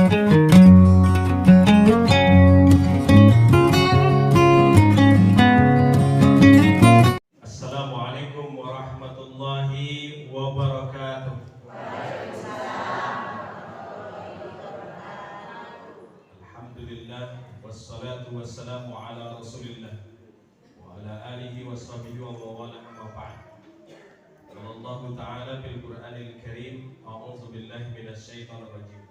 Assalamualaikum warahmatullahi wabarakatuh. Alhamdulillah wassalatu wassalamu ala Rasulillah wa ala alihi washabihi wa mawala amma ba'd. Allah Ta'ala bil Qur'anil Karim, a'udzu billahi minasyaitonir rajim.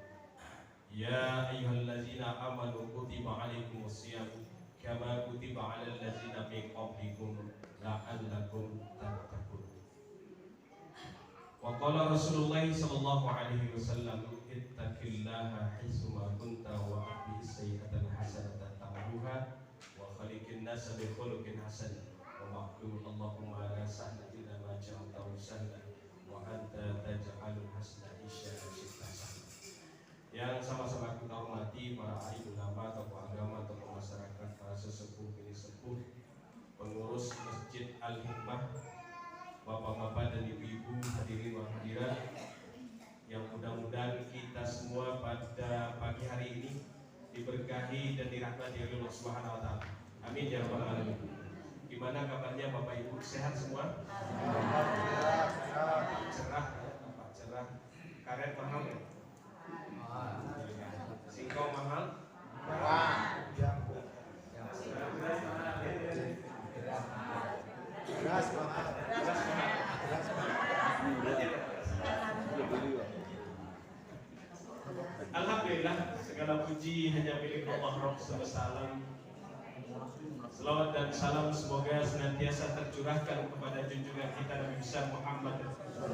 Ya ayyuhallazina amanu kutiba 'alaikumus shiyam kama kutiba 'alal ladzina min qablikum la'allakum tattaqun. Wa qala Rasulullah sallallahu alaihi wasallam, ittaqillaha haitsuma kunta wa aqbis sayyi'atal hasanata tamhuha wa khaliqin nasa bi khuluqin hasan wa maqul Allahumma la sahla illa ma ja'altahu sahlan wa anta taj'alul hasana isya syi'ta sahlan. Yang sama-sama kita hormati para alim ulama, tokoh agama, tokoh masyarakat, para sesepuh, bini sepuh, pengurus Masjid Al-Hikmah, bapak-bapak dan ibu-ibu, hadirin wa hadirat, yang mudah-mudahan kita semua pada pagi hari ini diberkahi dan dirahmati oleh Allah Subhanahu wa taala. Amin ya rabbal alamin. Gimana kabarnya Bapak Ibu, sehat semua? Cerah ya, Bapak cerah. Karet mahal ya? Singkong mahal? Beras mahal. Alhamdulillah, segala puji hanya milik Allah Rabb semesta alam. Selawat dan salam semoga senantiasa tercurahkan kepada junjungan kita Nabi besar Muhammad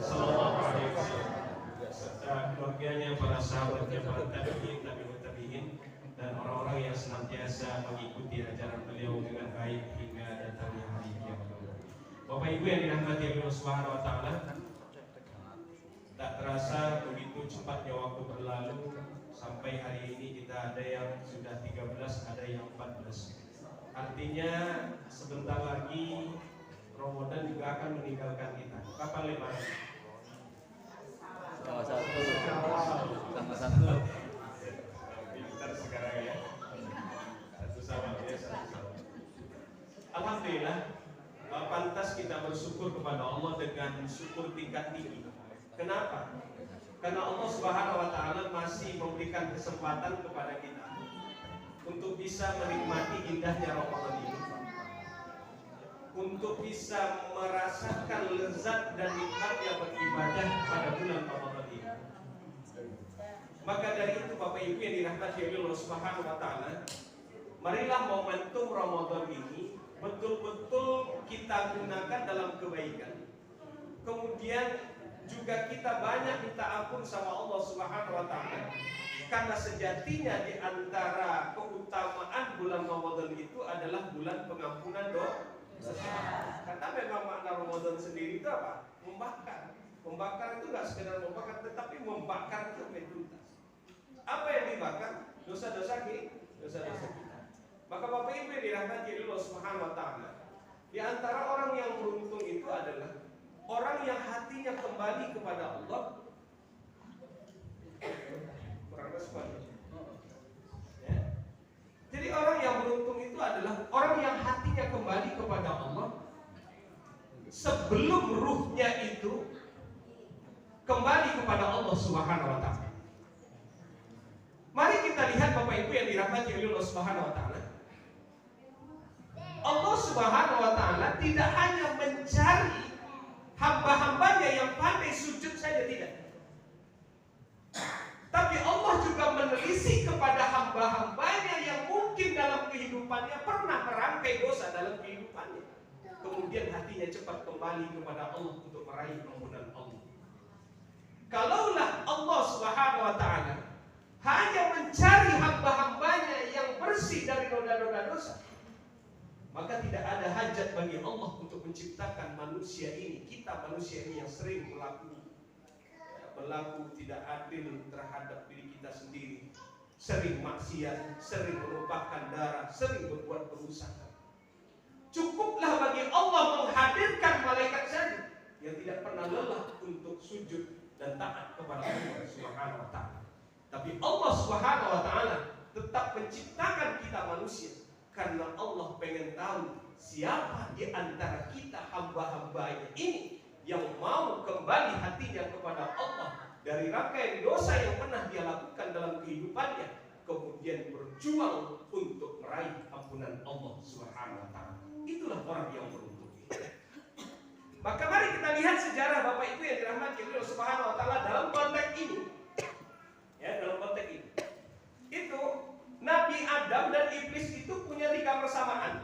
sallallahu alaihi wasallam, serta keluarganya, para sahabatnya, para tabi'in, tabi'in, dan orang-orang yang senantiasa mengikuti ajaran beliau dengan baik hingga datangnya hari kiamat. Bapak Ibu yang dirahmati Allah Subhanahu wa taala, tak terasa begitu cepatnya waktu berlalu sampai hari ini kita ada yang sudah 13, ada yang 14. Artinya sebentar lagi Ramadan juga akan meninggalkan kita. Kapan lebaran? Sama satu. Pintar sekarang ya. Satu sama ya, satu sama. Alhamdulillah, pantas kita bersyukur kepada Allah dengan syukur tingkat tinggi. Kenapa? Karena Allah Subhanahu wa taala masih memberikan kesempatan kepada kita untuk bisa menikmati indahnya Ramadan ini, untuk bisa merasakan lezat dan nikmatnya beribadah pada bulan Ramadan ini. Maka dari itu Bapak Ibu yang dirahmati oleh Allah Subhanahu wa taala, marilah momentum Ramadan ini betul-betul kita gunakan dalam kebaikan. Kemudian juga kita banyak minta ampun sama Allah Subhanahu wa taala, karena sejatinya di antara keutamaan bulan Ramadan itu adalah bulan pengampunan dosa. Karena memang makna Ramadan sendiri itu apa? Membakar. Membakar itu nggak sekedar membakar, tetapi membakar itu tuntas. Apa yang dibakar? Dosa-dosa kita. Maka Bapak Ibu yang dirahmati Allah Subhanahu wa taala, di antara orang yang beruntung itu adalah orang yang hatinya kembali kepada Allah. Kurang respon ya. Jadi orang yang beruntung itu adalah orang yang hatinya kembali kepada Allah sebelum ruhnya itu kembali kepada Allah Subhanahu wa taala. Mari kita lihat Bapak Ibu yang dirahmati oleh Allah Subhanahu wa taala. Allah Subhanahu wa taala tidak hanya mencari hamba-hambanya yang pandai sujud saja, tidak. Tapi Allah juga menelisik kepada hamba-hambanya yang mungkin dalam kehidupannya pernah merangkai dosa dalam kehidupannya. Kemudian hatinya cepat kembali kepada Allah untuk meraih ampunan Allah. Kalaulah Allah Subhanahu wa taala hanya mencari hamba-hambanya yang bersih dari noda-noda dosa, maka tidak ada hajat bagi Allah untuk menciptakan manusia ini, kita manusia ini yang sering berlaku tidak adil terhadap diri kita sendiri, sering maksiat, sering menumpahkan darah, sering berbuat kerusakan. Cukuplah bagi Allah menghadirkan malaikat saja yang tidak pernah lelah untuk sujud dan taat kepada Allah Subhanahu wa taala. Tapi Allah Subhanahu wa taala tetap menciptakan kita manusia karena Allah pengen tahu siapa di antara kita hamba-hambanya ini yang mau kembali hatinya kepada Allah dari rangkaian dosa yang pernah dia lakukan dalam kehidupannya, kemudian berjuang untuk meraih ampunan Allah Subhanahu wa taala. Itulah orang yang beruntung. Maka mari kita lihat sejarah Bapak Ibu yang dirahmati Allah Subhanahu wa taala dalam konteks ini. Ya, dalam konteks ini. Itu Nabi Adam dan iblis itu punya 3 persamaan.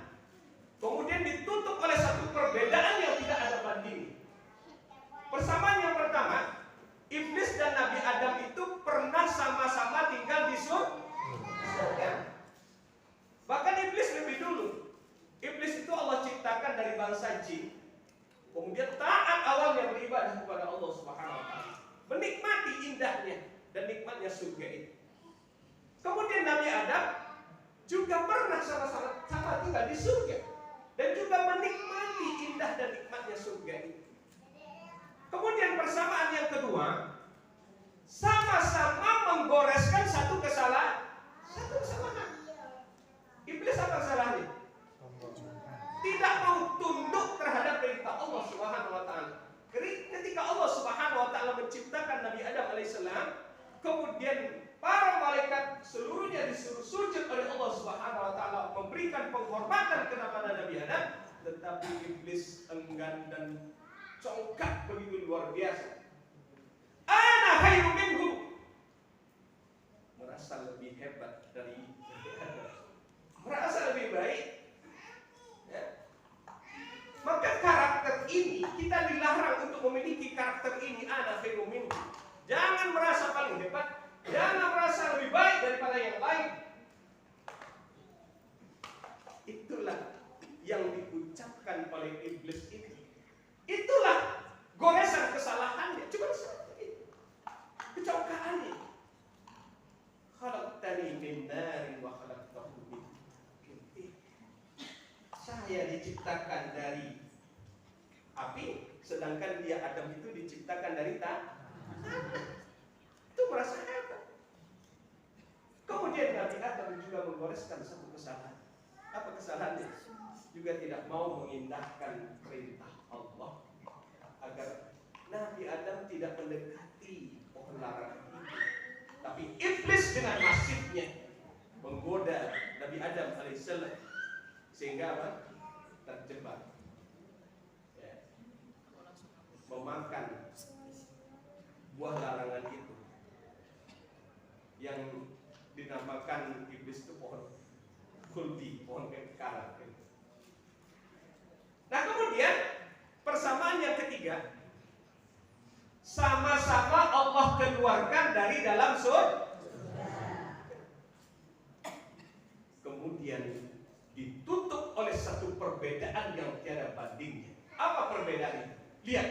Kemudian ditutup oleh satu perbedaan yang tidak ada banding. Persamaan yang pertama, iblis dan Nabi Adam itu pernah sama-sama tinggal di surga. Bahkan iblis lebih dulu. Iblis itu Allah ciptakan dari bangsa jin. Kemudian taat awalnya beribadah kepada Allah Subhanahu wa taala. Menikmati indahnya dan nikmatnya surga itu. Kemudian Nabi Adam juga pernah sama-sama tinggal di surga dan juga menikmati indah dan nikmatnya surga itu. Kemudian persamaan yang kedua, sama-sama menggoreskan satu kesalahan. Iblis apa salahnya? Tidak mau tunduk terhadap perintah Allah Subhanahu wa taala. Ketika Allah Subhanahu wa taala menciptakan Nabi Adam alaihissalam, kemudian para malaikat seluruhnya disuruh sujud oleh Allah Subhanahu wa taala, memberikan penghormatan kepada Nabi Adam, tetapi iblis enggan dan congkak begitu luar biasa. Ana khairum minhu. Merasa lebih hebat dari Adam. Merasa lebih baik. Maka karakter ini kita dilarang untuk memiliki karakter ini. Ana khairum minhu. Jangan merasa paling hebat, jangan merasa lebih baik daripada yang lain. Itulah yang diucapkan oleh iblis ini. Itulah goresan kesalahannya. Cuma satu itu. Kecongkaannya. Khalaqtani min narin wa khalaqtahu min tin. Saya diciptakan dari api, sedangkan dia Adam itu diciptakan dari tanah. Itu merasa hebat. Kemudian Nabi Adam juga menggoreskan satu kesalahan. Apa kesalahannya? Juga tidak mau mengindahkan perintah Allah agar Nabi Adam tidak mendekati pohon larangan itu. Tapi iblis dengan masifnya menggoda Nabi Adam alaihissalam sehingga apa? Terjebak, ya, memakan buah larangan itu yang dinamakan iblis itu pohon khuldi, pohon kekekalan. Nah kemudian persamaan yang ketiga, sama-sama Allah keluarkan dari dalam surga. Kemudian ditutup oleh satu perbedaan yang tiada bandingnya. Apa perbedaan itu? Lihat,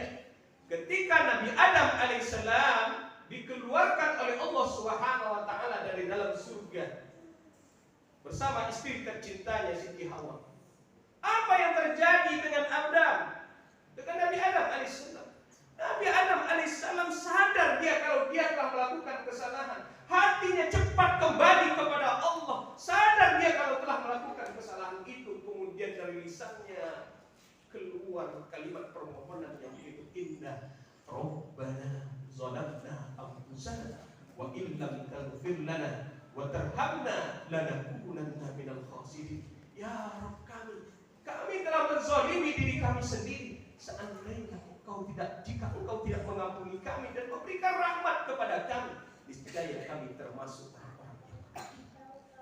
ketika Nabi Adam alaihissalam dikeluarkan oleh Allah Subhanahu wa taala dari dalam surga bersama istri tercintanya Siti Hawa. Apa yang terjadi dengan Adam? Dengan Nabi Adam alaihissalam. Nabi Adam alaihissalam sadar kalau dia telah melakukan kesalahan. Hatinya cepat kembali kepada Allah. Sadar dia kalau telah melakukan kesalahan itu. Kemudian dari lisannya keluar kalimat permohonan yang begitu indah. Rabbana zalamna anfusana wa illam taghfir lana wa tarhamna lanakunanna minal khasirin. Ya Rabb kami telah menzalimi diri kami sendiri. Seandainya jika engkau tidak mengampuni kami dan memberikan rahmat kepada kami, niscaya kami termasuk orang-orang yang baik.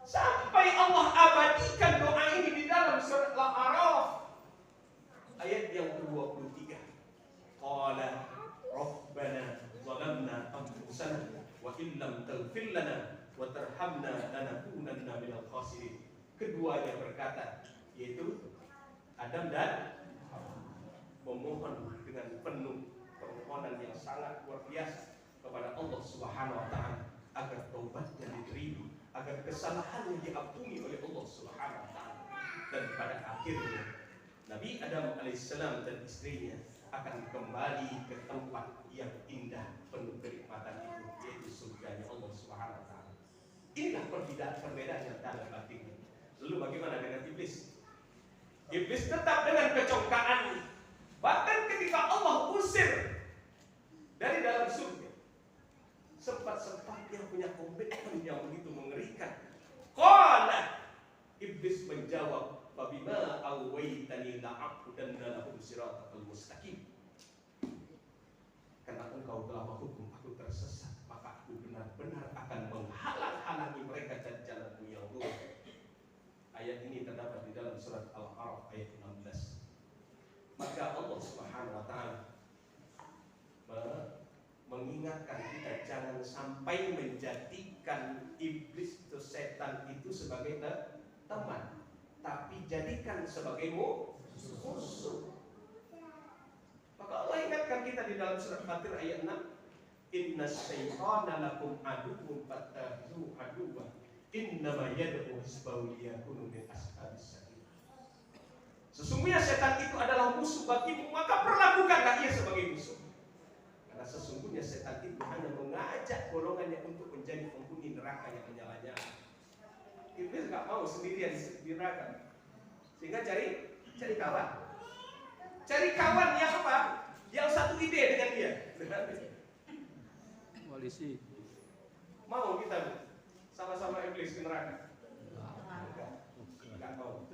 Sampai Allah abadikan doa ini di dalam surat Al-A'raf ayat yang ke-23. Qala Rabbana zalamna anfusana wa illam taghfir lana wa tarhamna lanakunanna minal khasirin. Keduanya berkata, yaitu Adam dan memohon dengan penuh permohonan yang sangat luar biasa kepada Allah Subhanahu wa taala agar taubatnya diterima, agar kesalahannya diampuni oleh Allah Subhanahu wa taala. Dan pada akhirnya Nabi Adam alaihissalam dan istrinya akan kembali ke tempat yang indah penuh kenikmatan itu, yaitu surganya Allah Subhanahu wa taala. Inilah perbedaan yang dalam batin. Lalu bagaimana dengan iblis? Iblis tetap dengan kecongkaannya. Bahkan ketika Allah usir dari dalam surga, sempat-sempatnya punya komitmen yang begitu mengerikan. Qala, iblis menjawab, "Fabima awaitani la'aqudanna lahum siratal mustaqim." Karena engkau telah menghukum aku tersesat, maka aku benar-benar akan menghalang-halangi mereka dari jalanmu yang lurus. Ayat ini terdapat di dalam surat Al-A'raf ayat 16. Maka Allah Subhanahu wa taala mengingatkan kita jangan sampai menjadikan iblis atau setan itu sebagai teman, tapi jadikan sebagai musuh. Maka Allah ingatkan kita di dalam surat Fatir ayat 6, "Inna syaitana lakum aduwwun fattakhidhuhu aduwwan, innama yad'u hizbahu liyakunu min ashabis sa'ir." Sesungguhnya setan itu adalah musuh bagimu, maka perlakukanlah ia sebagai musuh. Karena sesungguhnya setan itu hanya mengajak golongannya untuk menjadi penghuni neraka yang menyala-nyala. Iblis nggak mau sendirian di neraka, sehingga cari kawan. Cari kawan yang apa? Yang satu ide dengan dia. Koalisi. Mau kita sama-sama iblis ke neraka? Enggak mau.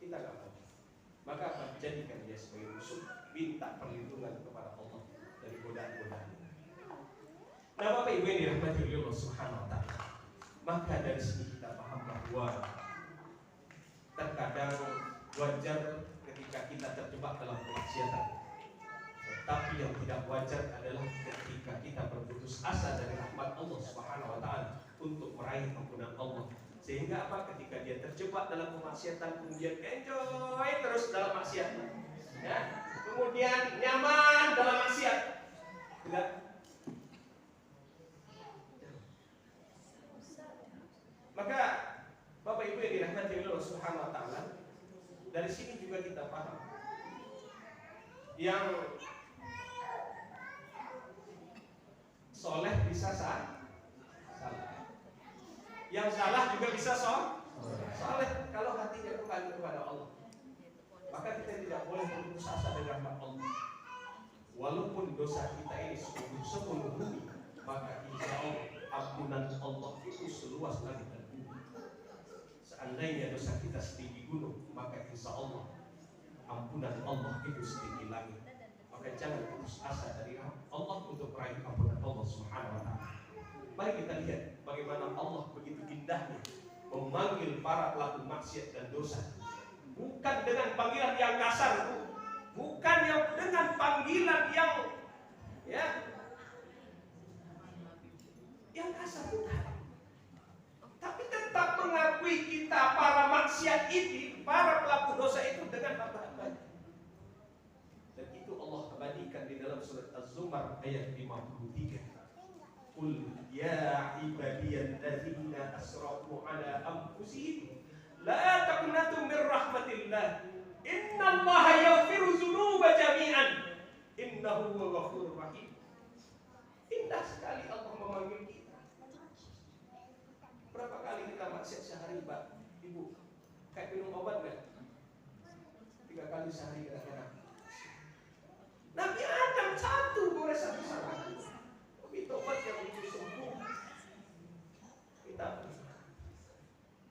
Kita enggak mau. Maka apa? Jadikan dia sebagai musuh. Minta perlindungan kepada Allah dari godaan-godaan. Nah, Bapak Ibu yang dirahmati oleh Allah Subhanahu wa taala. Maka dari sini kita paham bahwa terkadang wajar ketika kita terjebak dalam kemaksiatan. Tetapi yang tidak wajar adalah ketika kita berputus asa dari rahmat Allah Subhanahu wa taala untuk meraih ampunan Allah. Sehingga apa? Ketika dia terjebak dalam kemaksiatan, kemudian enjoy terus dalam maksiat. Ya. Kemudian nyaman dalam maksiat. Tidak. Maka Bapak Ibu yang dirahmati Allah Subhanahu wa taala, dari sini juga kita paham yang soleh bisa salah, yang salah juga bisa soleh kalau hatinya kembali kepada Allah. Maka kita tidak boleh putus asa dari rahmat Allah. Walaupun dosa kita ini sepenuh bumi, maka insya Allah ampunan Allah itu seluas langit dan bumi. Seandainya dosa kita setinggi gunung, maka insya Allah ampunan Allah itu setinggi langit. Maka jangan putus asa dari Allah untuk meraih ampunan Allah Subhanahu wa taala. Mari kita lihat bagaimana Allah begitu indahnya memanggil para pelaku maksiat dan dosa. Bukan dengan panggilan yang kasar, bukan yang dengan panggilan yang kasar, bukan. Tapi tetap mengakui kita para maksiat ini, para pelaku dosa itu dengan hamba-hambanya. Dan itu Allah abadikan di dalam surat Az-Zumar ayat 53. Qul ya ibadiyalladzina asrafu ala anfusihim la taqnatu min rahmatillah innallaha yaghfiru dzunuba jami'an innahu huwal ghafurur rahim. Indah sekali Allah memanggil kita. Berapa kali kita maksiat sehari, Pak? Ibu, kayak minum obat enggak? 3 kali sehari kira-kira. Nabi Adam satu goresan kesalahan. Tapi tobat yang begitu sembuh.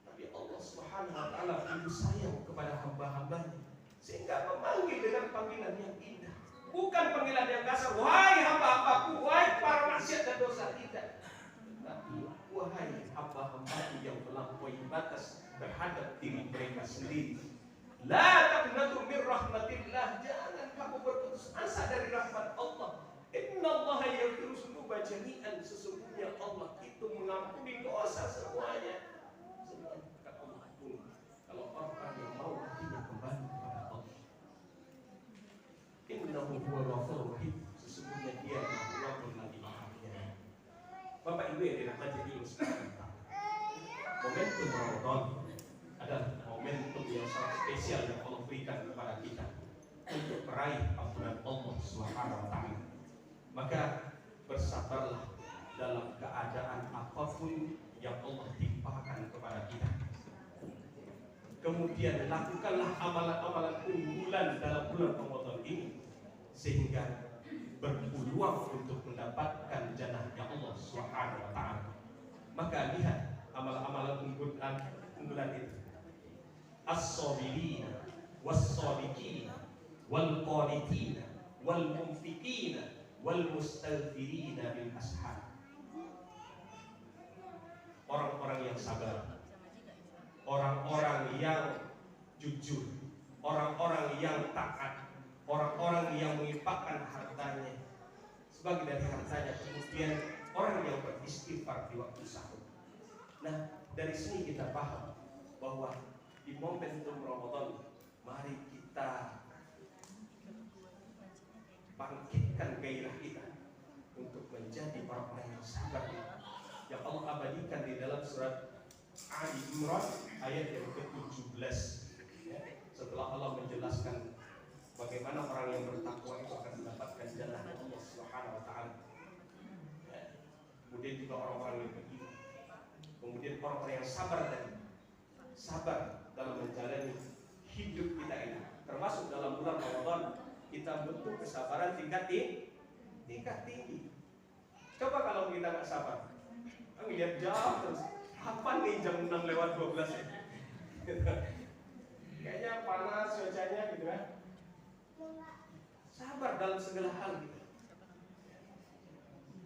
Tapi Allah Subhanahu wa taala begitu sayang kepada hamba-hambanya sehingga memanggil dengan panggilan yang indah. Bukan panggilan yang kasar, wahai hamba-hambaku, wahai para maksiat dan dosa, tidak. Tapi wahai hamba-hambaku yang melampaui batas terhadap diri mereka sendiri. La taqnatu min rahmatillah, jangan kamu berputus asa dari rahmat Allah. Innallaha yaghfiru dzunuba jami'an, sesungguhnya Allah itu mengampuni dosa semuanya. Semuanya akan Allah ampuni kalau orang yang mau hatinya kembali kepada Allah. Innahu huwal ghafurur rahim, sesungguhnya Dia yang Pengampun lagi Maha Penyayang. Bapak Ibu yang dirahmati Allah sekalian, momentum Ramadan adalah momentum yang sangat spesial yang Allah berikan kepada kita. untuk meraih ampunan Allah Subhanahu wa taala. Maka bersabarlah dalam keadaan apapun yang Allah timpakan kepada kita. Kemudian lakukanlah amalan-amalan unggulan dalam bulan Ramadan ini sehingga berpeluang untuk mendapatkan jannahnya Allah Subhanahu wa taala. Maka lihat amalan-amalan unggulan itu. As-sabirina was-sabiqina wal-qanitina wal-munfiqina wal-mustaghfirina bil ashar. Orang-orang yang sabar, orang-orang yang jujur, orang-orang yang taat, orang-orang yang menginfakkan hartanya sebagai dari hartanya, kemudian orang yang beristighfar di waktu sahur. Nah, dari sini kita paham bahwa di momentum Ramadan mari kita bangkitkan gairah kita untuk menjadi orang-orang yang sabar yang Allah abadikan di dalam surat Ali Imran ayat yang ke-17, ya, setelah Allah menjelaskan bagaimana orang yang bertakwa itu akan mendapatkan jannah Allah Subhanahu wa taala. Ya. Kemudian juga orang-orang yang beriman. Kemudian orang-orang yang sabar dalam menjalani hidup kita ini. Termasuk dalam bulan Ramadan kita butuh kesabaran tingkat tinggi. Coba kalau kita nggak sabar, lihat jam terus. Apa nih jam 6 lewat 12 ya? Kayaknya panas cuacanya gitu kan. Sabar dalam segala hal gitu.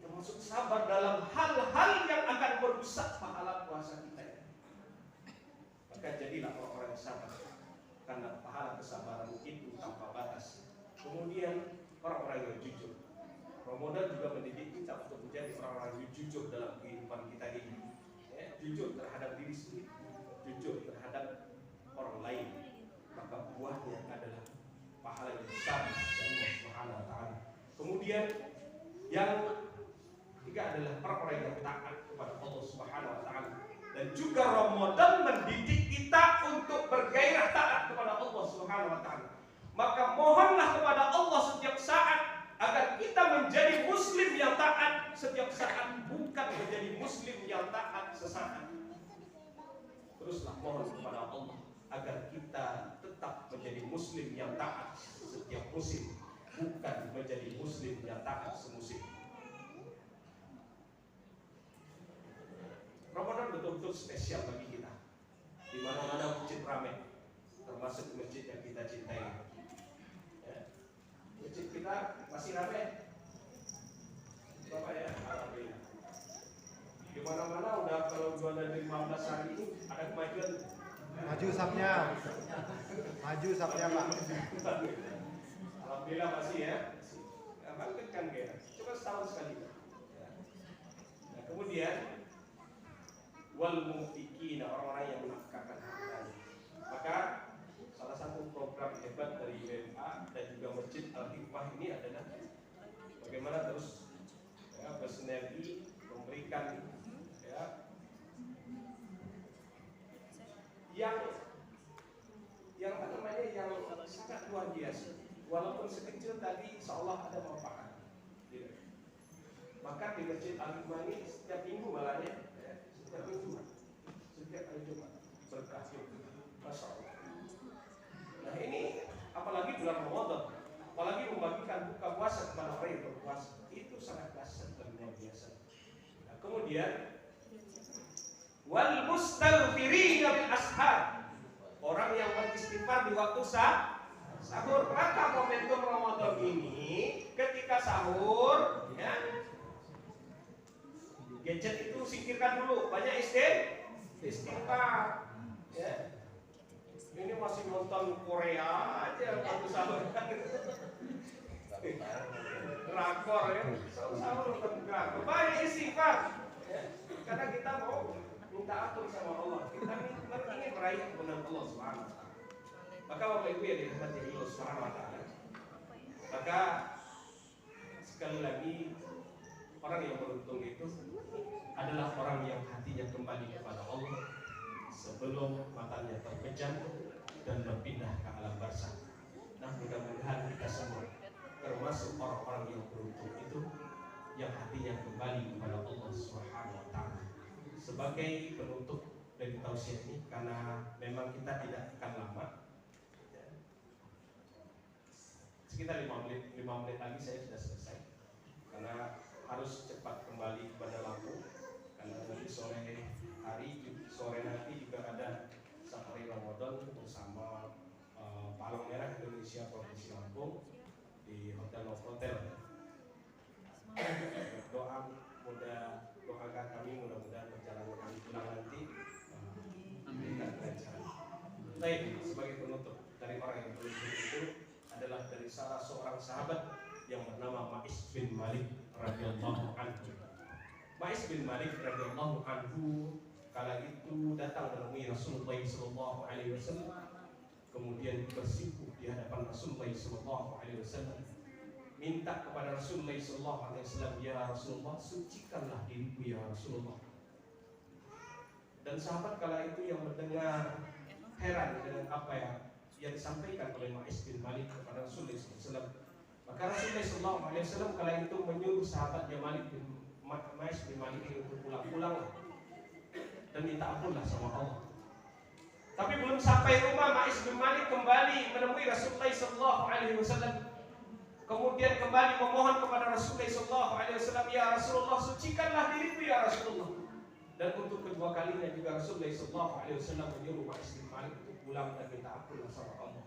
Termasuk sabar dalam hal-hal yang akan merusak pahala puasa kita. Maka jadilah orang-orang yang sabar, karena pahala kesabaran itu tanpa batas. Kemudian orang-orang yang jujur. Ramadan juga mendidik kita untuk menjadi orang-orang yang jujur dalam kehidupan kita ini. Jujur terhadap diri sendiri, jujur terhadap orang lain, maka buahnya adalah pahala yang besar dari Allah Subhanahu wa taala. Kemudian yang ketiga adalah orang-orang yang taat kepada Allah Subhanahu wa taala. Dan juga Ramadan mendidik kita untuk bergairah taat kepada Allah Subhanahu wa taala. Maka mohonlah kepada Allah setiap saat agar kita menjadi muslim yang taat setiap saat, bukan menjadi muslim yang taat sesaat. Teruslah mohon kepada Allah agar kita tetap menjadi muslim yang taat setiap musim, bukan menjadi muslim yang taat semusim. Ramadan betul-betul spesial bagi kita. Di mana-mana masjid ramai, termasuk masjid yang kita cintai. Masjid kita masih ramai, Bapak ya, alhamdulillah. Di mana-mana udah kalau 215 hari ini ada kemajuan. Maju sapnya Pak. Alhamdulillah masih ya. Bangkitkan gairah. Coba setahun sekali. Nah, kemudian wal munfiqina, orang-orang yang menafkahkan hartanya. Maka salah satu program hebat dari BMA dan juga Masjid Al-Hikmah ini adalah bagaimana terus bersinergi memberikan yang apa namanya yang sangat luar biasa. Walaupun sekecil tadi, insyaallah ada manfaat. Maka di Masjid Al-Hikmah ini setiap minggu malahnya, setiap minggu, setiap hari Jumat berkah, masya Allah. Nah ini apalagi bulan Ramadan, apalagi membagikan buka puasa kepada orang yang berpuasa, itu sangat dahsyat dan luar biasa. Nah, kemudian wal mustaghfirina bil ashar, orang yang beristighfar di waktu sahur. Maka momentum Ramadan ini ketika sahur, ya, gadget itu singkirkan dulu, banyak istighfar, ya. Ini masih nonton Korea aja waktu sahur. Drakor ya, sahur nonton drakor. Banyak istighfar, ya. Karena kita mau minta atur sama Allah. Kita ingin meraih kebenaran Allah Subhanahu wa taala. Maka Bapak Ibu yang dirahmati Allah Subhanahu wa taala, maka sekali lagi orang yang beruntung itu adalah orang yang hatinya kembali kepada Allah sebelum matanya terpejam dan berpindah ke alam barzakh. Nah, mudah-mudahan kita semua termasuk orang-orang yang beruntung itu, yang hatinya kembali kepada Allah Subhanahu wa taala. Sebagai penutup dari tausiah ini, karena memang kita tidak akan lama, sekitar 5 menit lagi saya sudah selesai, karena harus cepat kembali kepada Lampung, karena nanti sore nanti juga ada safari Ramadan bersama Palang Merah Indonesia Provinsi Lampung di Hotel Novotel. Doakan kami mudah-mudahan perjalanan kami pulang nanti memberikan kelancaran. Baik, sebagai penutup dari orang yang beruntung itu adalah dari salah seorang sahabat yang bernama Ma'is bin Malik radhiyallahu anhu. Ma'is bin Malik radhiyallahu anhu kala itu datang menemui Rasulullah sallallahu alaihi wasallam, kemudian bersimpuh di hadapan Rasulullah sallallahu alaihi wasallam, minta kepada Rasulullah sallallahu alaihi wasallam, ya Rasulullah, sucikanlah diriku ya Rasulullah. Dan sahabat kala itu yang mendengar heran dengan apa yang disampaikan oleh Ma'is bin Malik kepada Rasulullah sallallahu alaihi wasallam. Maka Rasulullah sallallahu alaihi wasallam kala itu menyuruh sahabatnya Ma'is bin Malik ini untuk pulang dan minta ampunlah sama Allah. Tapi belum sampai rumah, Ma'is bin Malik kembali menemui Rasulullah sallallahu alaihi wasallam. Kemudian kembali memohon kepada Rasulullah sallallahu alaihi wasallam, ya Rasulullah, sucikanlah diriku ya Rasulullah. Dan untuk kedua kalinya juga Rasulullah sallallahu alaihi wasallam menyuruh Ma'is bin Malik untuk pulang dan minta ampunlah sama Allah.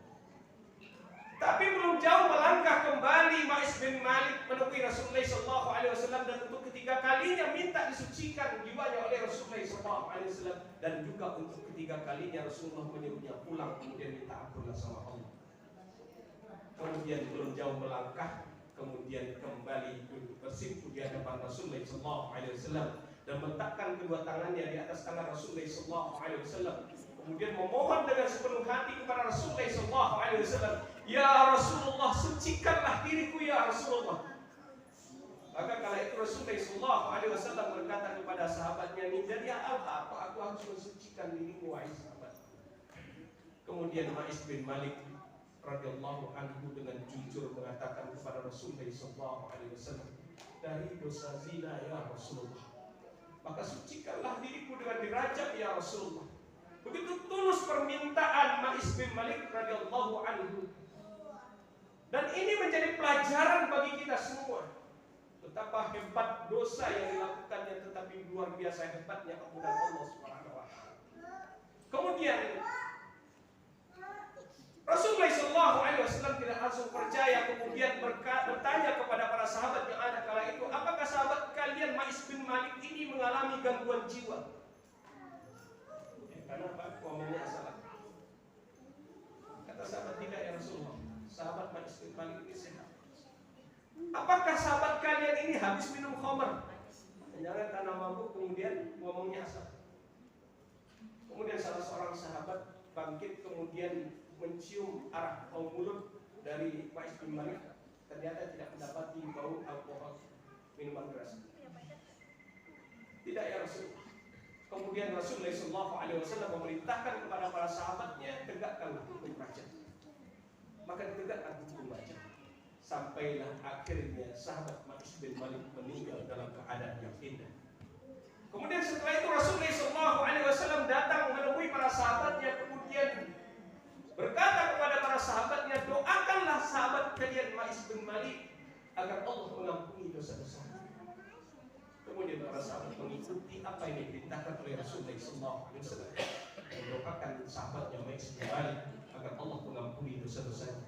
Tapi belum jauh melangkah kembali Ma'is bin Malik menemui Rasulullah sallallahu alaihi wasallam, dan untuk ketiga kalinya minta disucikan jiwanya oleh Rasulullah sallallahu alaihi wasallam, dan juga untuk ketiga kalinya Rasulullah menyuruhnya pulang kemudian minta ampunlah sama Allah. Kemudian belum jauh melangkah, kemudian kembali bersimpuh di hadapan Rasulullah sallallahu alaihi wasallam dan meletakkan kedua tangannya di atas tangan Rasulullah sallallahu alaihi wasallam. Kemudian memohon dengan sepenuh hati kepada Rasulullah sallallahu alaihi wasallam, ya Rasulullah, sucikanlah diriku ya Rasulullah. Maka kala itu Rasulullah sallallahu alaihi wasallam berkata kepada sahabatnya, jadi apa aku harus mensucikan dirimu wahai sahabat. Kemudian Ma'is bin Malik radhiyallahu anhu dengan jujur mengatakan kepada Rasulullah sallallahu alaihi wasallam, dari dosa zina ya Rasulullah, maka sucikanlah diriku dengan dirajam ya Rasulullah. Begitu tulus permintaan Ma'is bin Malik radhiyallahu anhu. Dan ini menjadi pelajaran bagi kita semua, betapa hebat dosa yang dilakukannya, tetapi luar biasa hebatnya ampunan Allah Subhanahu wa taala. Kemudian Rasulullah sallallahu alaihi wasallam tidak langsung percaya, kemudian bertanya kepada para sahabat yang ada kala itu, apakah sahabat kalian Ma'is bin Malik ini mengalami gangguan jiwa? Karena apa? Ngomongnya salah. Kata sahabat, tidak ya Rasulullah, sahabat Ma'is bin Malik ini sehat. Apakah sahabat kalian ini habis minum khamr? Jangan karena mabuk kemudian ngomongnya asal. Kemudian salah seorang sahabat bangkit kemudian mencium arah bau mulut dari Ma'is bin Malik, ternyata tidak mendapati bau alkohol, minuman keras. Tidak ya Rasulullah. Kemudian Rasulullah sallallahu alaihi wasallam memerintahkan kepada para sahabatnya, tegakkanlah hukum rajam. Maka ditegakkan hukum rajam. Sampailah akhirnya sahabat Ma'is bin Malik meninggal dalam keadaan yang indah. Kemudian setelah itu Rasulullah sallallahu alaihi wasallam datang menemui para sahabatnya, kemudian berkata kepada para sahabatnya, doakanlah sahabat kalian Ma'is bin Malik agar Allah mengampuni dosa-dosa. Kemudian para sahabat mengikuti apa yang diperintahkan oleh Rasulullah sallallahu alaihi wasallam, mendoakan sahabatnya Ma'is bin Malik agar Allah mengampuni dosa-dosanya.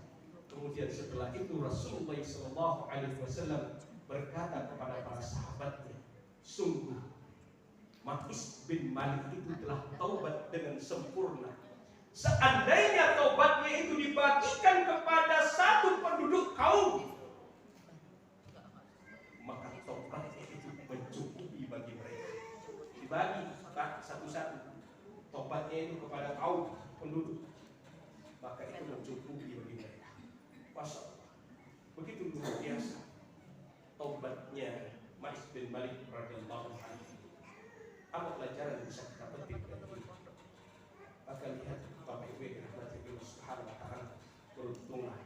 Kemudian setelah itu Rasulullah sallallahu alaihi wasallam berkata kepada para sahabatnya, sungguh Ma'is bin Malik itu telah taubat dengan sempurna. Seandainya taubatnya itu dibagikan kepada satu penduduk kaum, maka taubatnya itu mencukupi bagi mereka. Dibagi satu-satu taubatnya itu kepada kaum penduduk, maka itu mencukupi bagi mereka. Masya Allah, begitu luar biasa taubatnya Ma'is bin Malik radhiyallahu anhu. Apa pelajaran yang bisa kita petik dari ini? Maka lihat Bapak Ibu yang dirahmati Allah Subhanahu wa taala, beruntunglah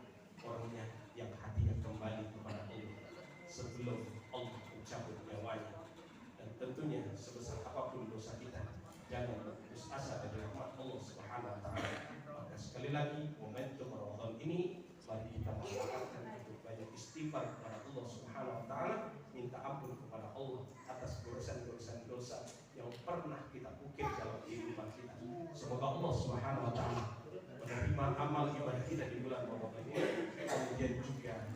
sekali lagi momentum Ramadan ini mari kita manfaatkan untuk banyak istighfar kepada Allah Subhanahu wa taala, minta ampun kepada Allah atas dosa-dosa dosa yang pernah kita ukir dalam kehidupan kita. Semoga Allah Subhanahu wa taala menerima amal ibadah kita di bulan Ramadan ini, kemudian juga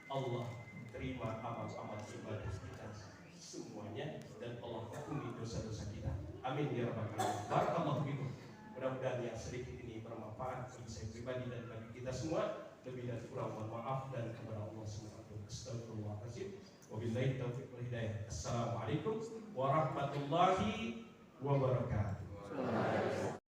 Allah terima amal-amal ibadah kita semuanya, dan Allah ampuni dosa-dosa kita. Amin ya rabbal alamin. Barakallahu fikum. Mudah-mudahan yang sedikit ini bermanfaat bagi saya pribadi dan bagi kita semua. Lebih dan kurang mohon maaf, dan kepada Allah SWT astagfirullahaladzim. Wabillahi taufiq wal hidayah. Assalamualaikum warahmatullahi wabarakatuh.